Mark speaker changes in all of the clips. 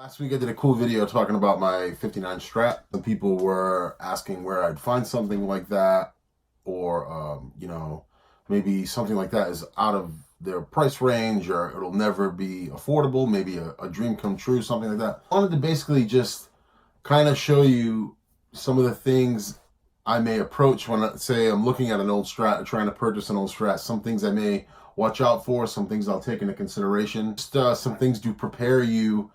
Speaker 1: Last week I did a cool video talking about my 59 Strat. Some people were asking where I'd find something like that, or maybe something like that is out of their price range, or it'll never be affordable, maybe a dream come true, something like that. I wanted to basically just kind of show you some of the things I may approach when, say, I'm looking at an old Strat or trying to purchase an old Strat. Some things I may watch out for, some things I'll take into consideration. Just some things to prepare you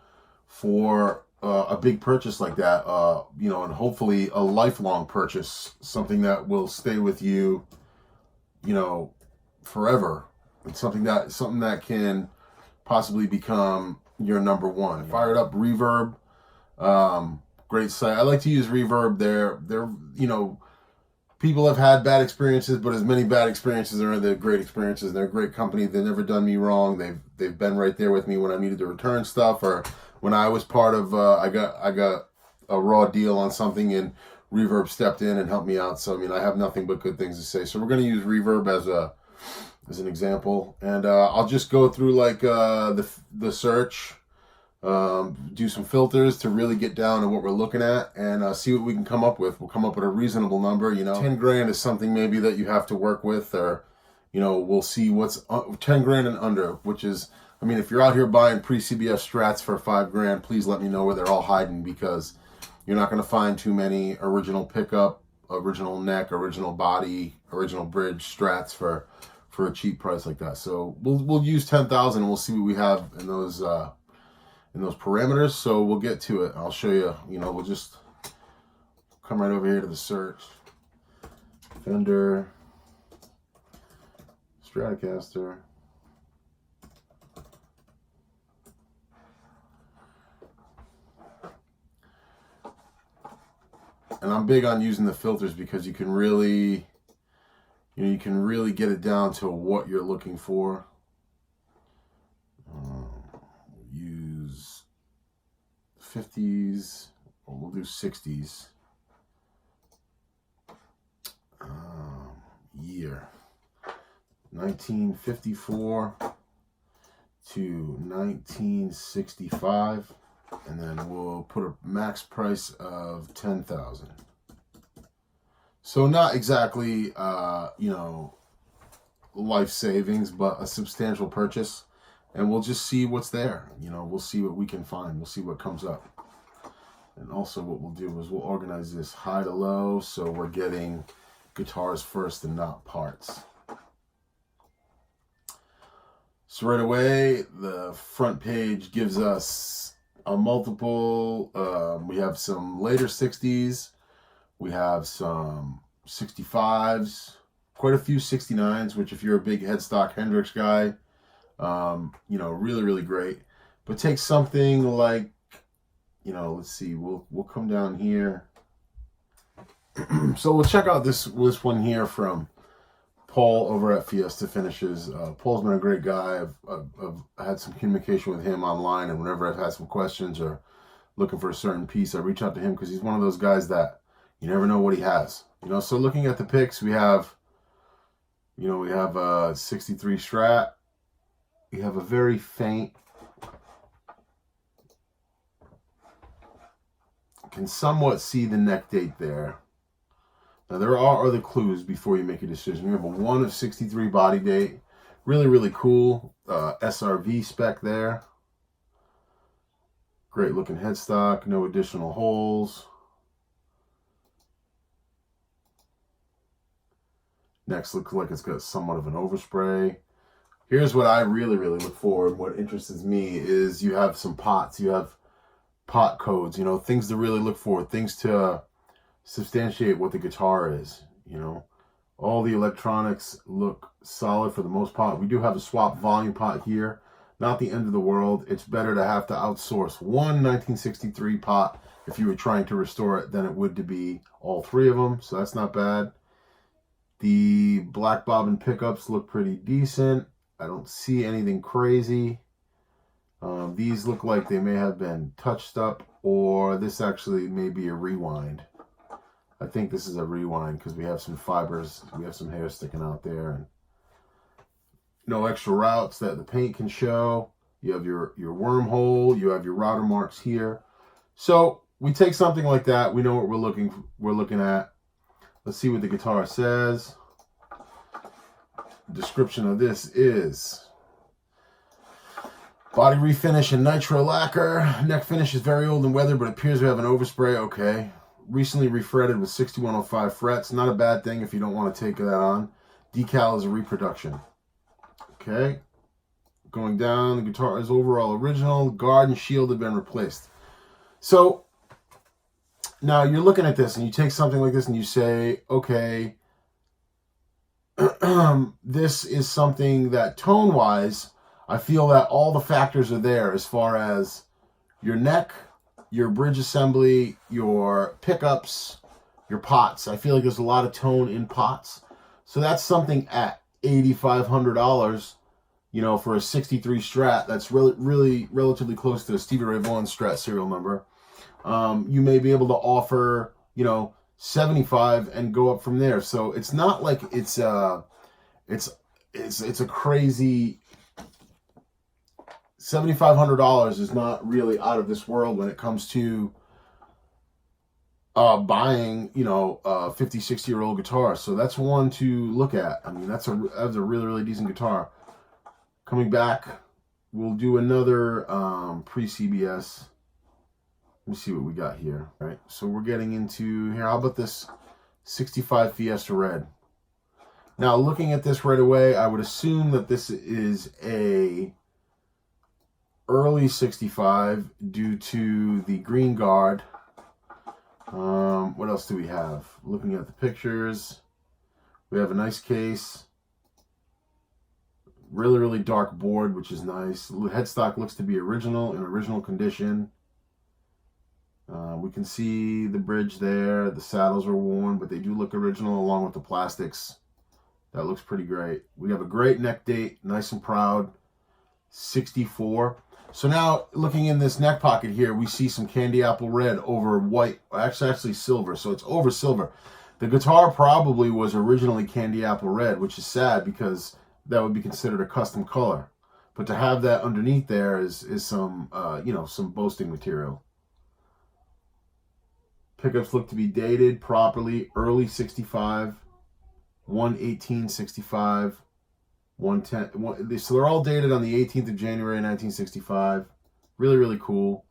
Speaker 1: for a big purchase like that, and hopefully a lifelong purchase, something that will stay with you, forever. It's something that can possibly become your number one. Fired up Reverb, great site. I like to use Reverb. They're people have had bad experiences, but as many bad experiences are the great experiences. They're a great company. They've never done me wrong. They've been right there with me when I needed to return stuff, or when I was part of I got a raw deal on something and Reverb stepped in and helped me out. So I have nothing but good things to say. So we're going to use Reverb as an example, and I'll just go through like the search, do some filters to really get down to what we're looking at, and see what we can come up with. We'll come up with a reasonable number. 10 grand is something maybe that you have to work with, or we'll see what's 10 grand and under, which is, if you're out here buying pre-CBS Strats for 5 grand, please let me know where they're all hiding, because you're not going to find too many original pickup, original neck, original body, original bridge Strats for a cheap price like that. So we'll use 10,000 and we'll see what we have in those parameters. So we'll get to it. I'll show you. We'll just come right over here to the search. Fender, Stratocaster. And I'm big on using the filters because you can really get it down to what you're looking for. Use 50s, or we'll do 60s. Year 1954 to 1965. And then we'll put a max price of 10,000. So not exactly, life savings, but a substantial purchase. And we'll just see what's there. We'll see what we can find. We'll see what comes up. And also what we'll do is we'll organize this high to low, so we're getting guitars first and not parts. So right away, the front page gives us a multiple. We have some later 60s. We have some 65s, quite a few 69s, which if you're a big headstock Hendrix guy, really, really great. But take something like, let's see, we'll come down here. So we'll check out this one here from Paul over at Fiesta Finishes. Paul's been a great guy. I've had some communication with him online, and whenever I've had some questions or looking for a certain piece, I reach out to him because he's one of those guys that you never know what he has. So looking at the picks, we have a 63 Strat. We have a very faint, can somewhat see the neck date there. Now, there are other clues before you make a decision. We have a 1 of 63 body date. Really, really cool. SRV spec there. Great looking headstock. No additional holes. Next looks like it's got somewhat of an overspray. Here's what I really, really look for, and what interests me is you have some pots. You have pot codes, things to really look for, things to substantiate what the guitar is. All the electronics look solid for the most part. We do have a swap volume pot here, not the end of the world. It's better to have to outsource one 1963 pot if you were trying to restore it than it would to be all three of them, so that's not bad. The black bobbin pickups look pretty decent. I don't see anything crazy. These look like they may have been touched up, or this actually may be a rewind. I think this is a rewind because we have some fibers, we have some hair sticking out there, and no extra routes that the paint can show. You have your wormhole. You have your router marks here. So we take something like that. We know what we're looking at. Let's see what the guitar says. Description of this is body refinish and nitro lacquer. Neck finish is very old and weathered, but appears to have an overspray. Okay. Recently refretted with 6105 frets. Not a bad thing if you don't want to take that on. Decal is a reproduction. Okay. Going down, the guitar is overall original. Guard and shield have been replaced. So now you're looking at this and you take something like this and you say, okay, this is something that tone-wise, I feel that all the factors are there as far as your neck, your bridge assembly, your pickups, your pots. I feel like there's a lot of tone in pots. So that's something at $8,500, you know, for a 63 Strat. That's really relatively close to a Stevie Ray Vaughan Strat serial number. You may be able to offer, you know, 75 and go up from there. So it's not like it's a crazy $7,500 is not really out of this world when it comes to buying, you know, 50, 60-year-old guitar. So that's one to look at. I mean, that's a really decent guitar. Coming back, we'll do another pre-CBS. Let me see what we got here. All right, so we're getting into here. How about this 65 Fiesta Red? Now, looking at this right away, I would assume that this is a early 65 due to the green guard. What else do we have? Looking at the pictures, we have a nice case. Really dark board, which is nice. Headstock looks to be original, in original condition. We can see the bridge there. The saddles are worn, but they do look original along with the plastics. That looks pretty great. We have a great neck date, nice and proud, 64. So now, looking in this neck pocket here, we see some candy apple red over white, actually silver, so it's over silver. The guitar probably was originally candy apple red, which is sad because that would be considered a custom color. But to have that underneath there is some, you know, some boasting material. Pickups look to be dated properly, early 65, 1/18/65, 1/10. So they're all dated on the 18th of January 1965. Really cool.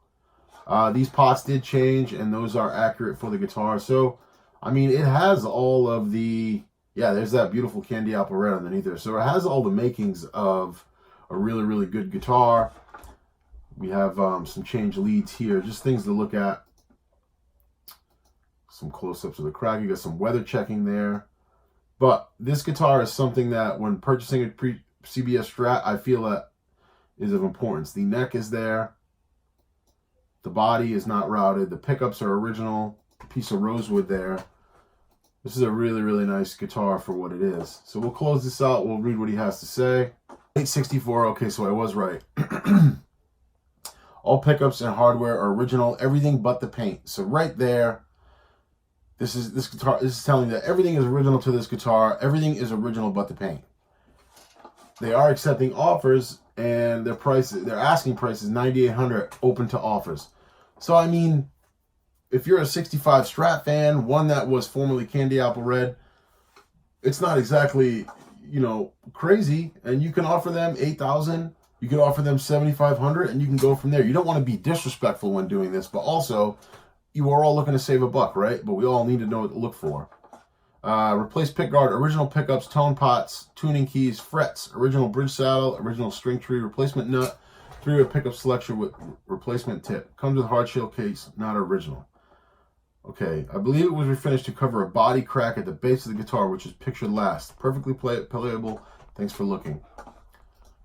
Speaker 1: These pots did change, and those are accurate for the guitar. So, I mean, it has all of the, yeah, there's that beautiful candy apple red underneath there. So it has all the makings of a really good guitar. We have some change leads here, just things to look at. Some close-ups of the crack. You got some weather checking there. But this guitar is something that when purchasing a pre-CBS Strat, I feel that is of importance. The neck is there. The body is not routed. The pickups are original. A piece of rosewood there. This is a really nice guitar for what it is. So we'll close this out. We'll read what he has to say. 864. Okay, so I was right. All pickups and hardware are original. Everything but the paint. So right there, this is telling that everything is original to this guitar. Everything is original but the paint. They are accepting offers, and their asking price is $9,800, open to offers. So I mean, if you're a 65 Strat fan, one that was formerly candy apple red, it's not exactly, you know, crazy, and you can offer them $8,000. You can offer them $7,500, and you can go from there. You don't want to be disrespectful when doing this, but also, you are all looking to save a buck, right? But we all need to know what to look for. Replace pickguard, original pickups, tone pots, tuning keys, frets, original bridge saddle, original string tree, replacement nut, 3-way pickup selection with replacement tip. Comes with hardtail case, not original. Okay, I believe it was refinished to cover a body crack at the base of the guitar, which is pictured last. Perfectly playable. Thanks for looking.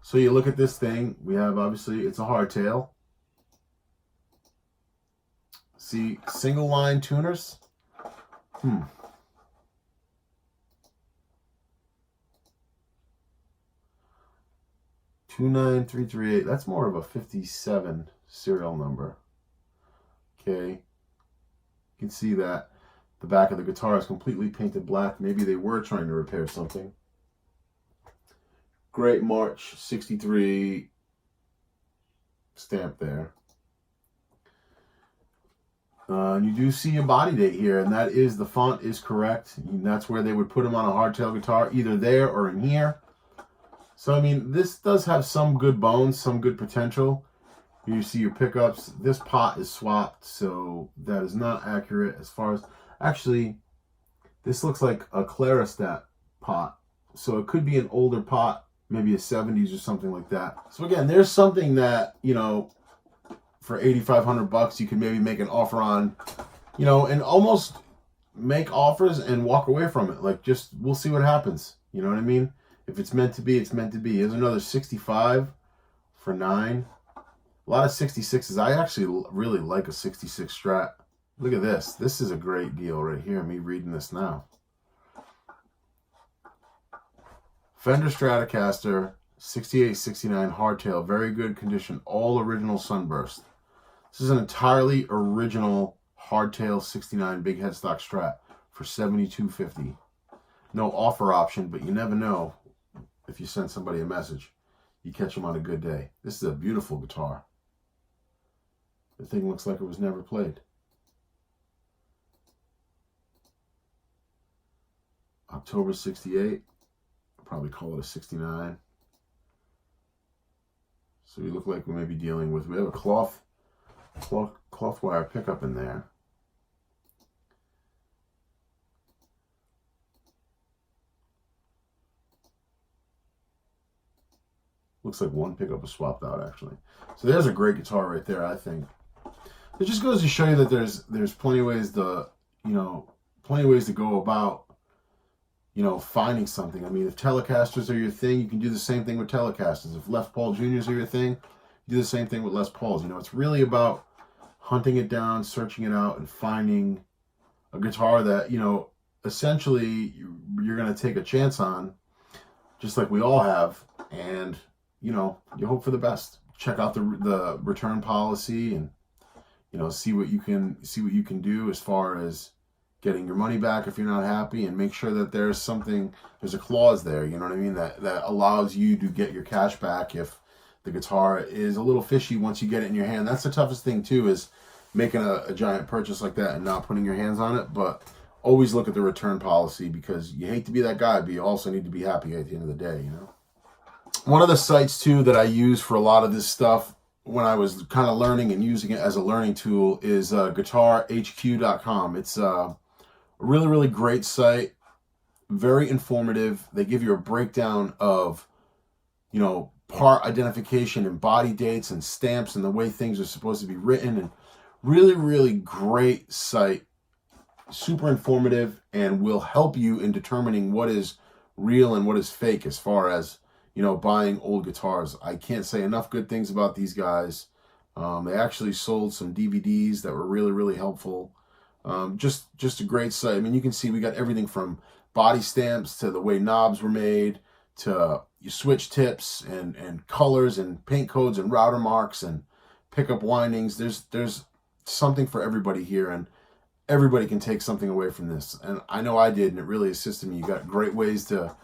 Speaker 1: So you look at this thing. We have, obviously, it's a hardtail. See, single line tuners. 29338. That's more of a 57 serial number. Okay. You can see that the back of the guitar is completely painted black. Maybe they were trying to repair something. Great March 63 stamp there. And you do see a body date here, and that is, the font is correct. And that's where they would put them on a hardtail guitar, either there or in here. So, I mean, this does have some good bones, some good potential. Here you see your pickups. This pot is swapped, so that is not accurate as far as... Actually, this looks like a Claristat pot. So it could be an older pot, maybe a 70s or something like that. So again, there's something that, you know, for $8,500 you could maybe make an offer on, you know, and almost make offers and walk away from it. Like, just, we'll see what happens. You know what I mean? If it's meant to be, it's meant to be. Here's another 65 for $9. A lot of 66s. I actually really like a 66 Strat. Look at this. This is a great deal right here. Me reading this now. Fender Stratocaster 6869 hardtail, very good condition, all original sunburst. This is an entirely original hardtail 69 big headstock Strat for $72.50. No offer option, but you never know if you send somebody a message. You catch them on a good day. This is a beautiful guitar. The thing looks like it was never played. October 68. I'll probably call it a 69. So we look like we may be dealing with, we have a cloth wire pickup in there. Looks like one pickup was swapped out, actually. So there's a great guitar right there, I think. It just goes to show you that there's plenty of ways to, you know, plenty of ways to go about, you know, finding something. I mean, if Telecasters are your thing, you can do the same thing with Telecasters. If Les Paul Juniors are your thing, you do the same thing with Les Pauls. You know, it's really about hunting it down, searching it out, and finding a guitar that, you know, essentially you're going to take a chance on, just like we all have, and, you know, you hope for the best. Check out the return policy, and, you know, see what you can do as far as getting your money back if you're not happy, and make sure that there's a clause there, you know what I mean, that allows you to get your cash back if the guitar is a little fishy once you get it in your hand. That's the toughest thing too, is making a giant purchase like that and not putting your hands on it. But always look at the return policy, because you hate to be that guy, but you also need to be happy at the end of the day, you know. One of the sites too that I use for a lot of this stuff when I was kind of learning and using it as a learning tool is guitarhq.com. It's a really, really great site, very informative. They give you a breakdown of, you know, part identification and body dates and stamps and the way things are supposed to be written, and really, really great site. Super informative, and will help you in determining what is real and what is fake as far as, you know, buying old guitars. I can't say enough good things about these guys. They actually sold some DVDs that were really, really helpful. Just a great site. I mean, you can see we got everything from body stamps to the way knobs were made, to your switch tips and colors and paint codes and router marks and pickup windings. There's something for everybody here, and everybody can take something away from this. And I know I did, and it really assisted me. You got great ways to,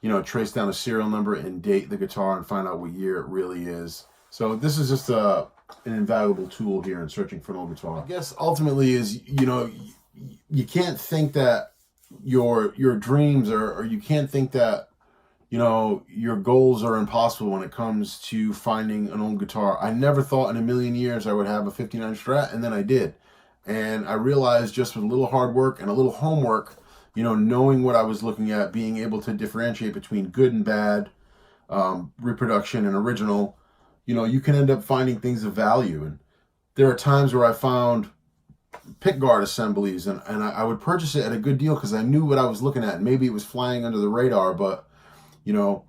Speaker 1: you know, trace down a serial number and date the guitar and find out what year it really is. So this is just an invaluable tool here in searching for an old guitar. I guess ultimately is, you know, you can't think that your dreams or you can't think that, you know, your goals are impossible when it comes to finding an old guitar. I never thought in a million years I would have a 59 Strat, and then I did. And I realized just with a little hard work and a little homework, you know, knowing what I was looking at, being able to differentiate between good and bad, reproduction and original, you know, you can end up finding things of value. And there are times where I found pickguard assemblies, and I would purchase it at a good deal because I knew what I was looking at. Maybe it was flying under the radar, but, you know,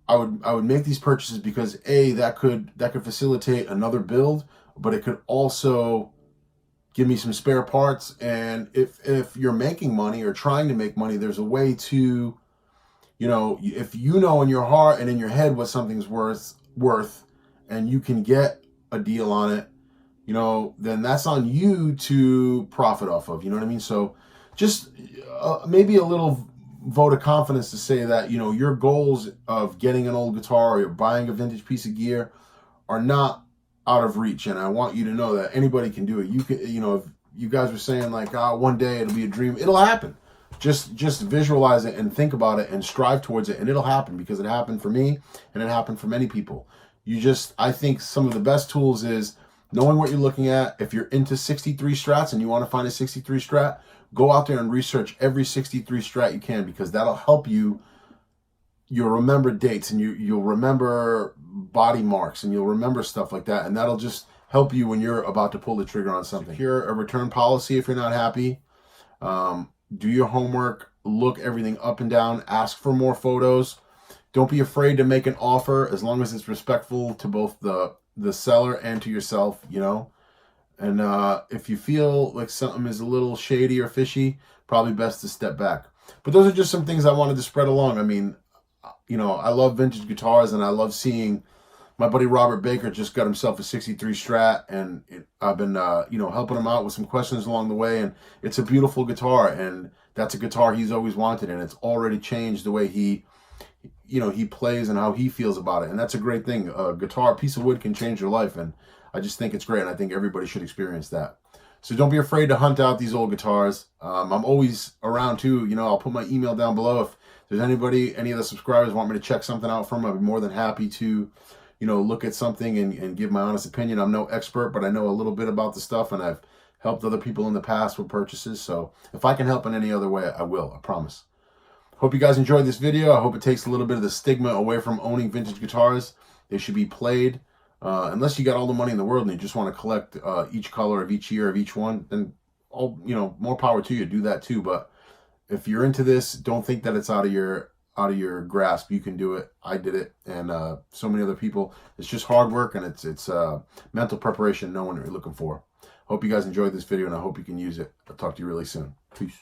Speaker 1: I would make these purchases because that could facilitate another build, but it could also give me some spare parts. And if you're making money or trying to make money, there's a way to, you know, if you know in your heart and in your head what something's worth, and you can get a deal on it, you know, then that's on you to profit off of, you know what I mean? So just maybe a little vote of confidence to say that, you know, your goals of getting an old guitar or buying a vintage piece of gear are not out of reach. And I want you to know that anybody can do it. You can, you know, if you guys were saying like, one day it'll be a dream, it'll happen. Just visualize it and think about it and strive towards it, and it'll happen, because it happened for me and it happened for many people. I think some of the best tools is knowing what you're looking at. If you're into 63 strats and you want to find a 63 strat, go out there and research every 63 strat you can, because that'll help you. You'll remember dates, and you'll remember body marks, and you'll remember stuff like that, and that'll just help you when you're about to pull the trigger on something. Secure a return policy if you're not happy. Do your homework, look everything up and down, ask for more photos. Don't be afraid to make an offer, as long as it's respectful to both the seller and to yourself, you know. And if you feel like something is a little shady or fishy, probably best to step back. But those are just some things I wanted to spread along. I mean, you know, I love vintage guitars, and I love seeing my buddy Robert Baker just got himself a 63 Strat, and I've been, you know, helping him out with some questions along the way, and it's a beautiful guitar, and that's a guitar he's always wanted, and it's already changed the way he, you know, he plays and how he feels about it, and that's a great thing. A guitar, a piece of wood can change your life, and I just think it's great, and I think everybody should experience that. So don't be afraid to hunt out these old guitars. I'm always around too. You know, I'll put my email down below. If there's anybody, any of the subscribers want me to check something out from, I'd be more than happy to, you know, look at something and give my honest opinion. I'm no expert, but I know a little bit about the stuff, and I've helped other people in the past with purchases. So if I can help in any other way, I will, I promise. Hope you guys enjoyed this video. I hope it takes a little bit of the stigma away from owning vintage guitars. They should be played. Unless you got all the money in the world and you just want to collect each color of each year of each one, then all, you know, more power to you. Do that too. But if you're into this, don't think that it's out of your grasp. You can do it. I did it, and so many other people. It's just hard work, and it's mental preparation, knowing what you're looking for. Hope you guys enjoyed this video, and I hope you can use it. I'll talk to you really soon. Peace.